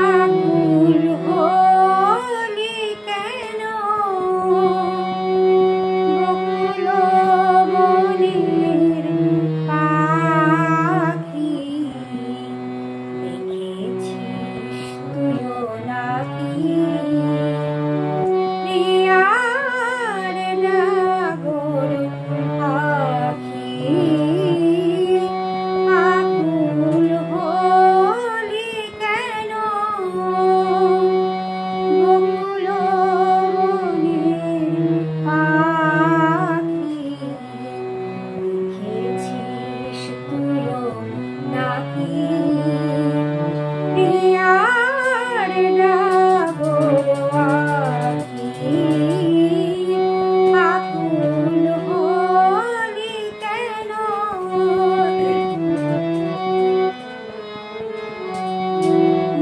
আকুল হলি কেন বকুল মনের পাখি, দেখেছিস তুইও নাকি প্রিয়ার নাগর পাখি? আকুল হলি কেন বকুল মনের পাখি, দেখেছিস তুইও নাকি প্রিয়ার নাগর পাখি? আকুল হলি কেন?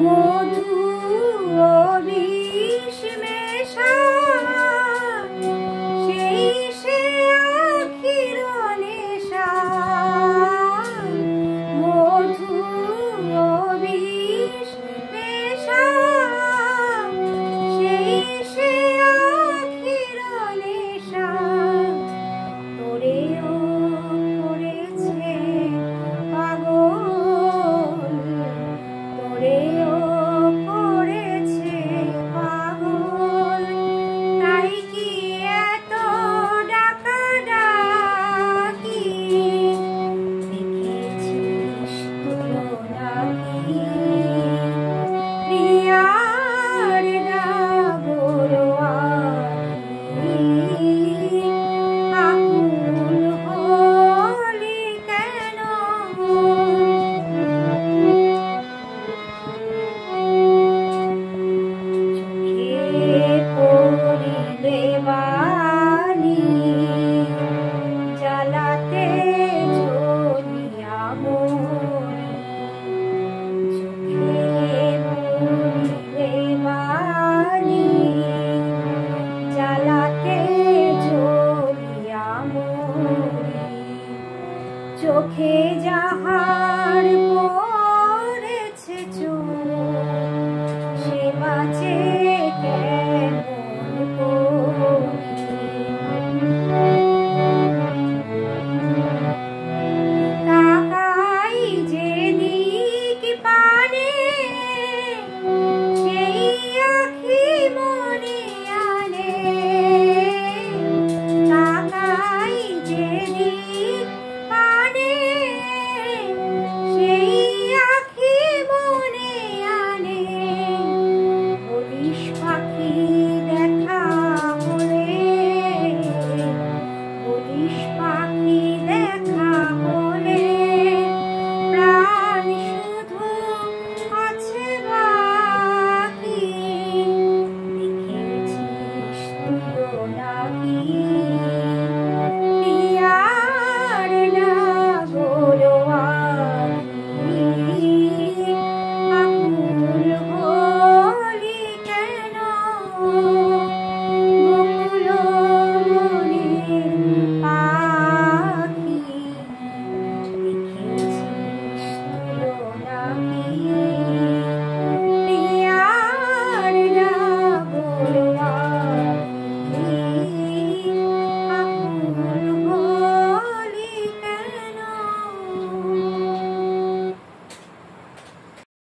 মধু ও বিষ মেশা সেই সে আখির নেশা, মধু ও বিষ মেশা সেই সে আখির নেশা, তোরেও করেছে পাগল, তোরেও করেছে পাগল, তাই কি এত ডাকাডাকি, দেখেছিস তুইও নাকি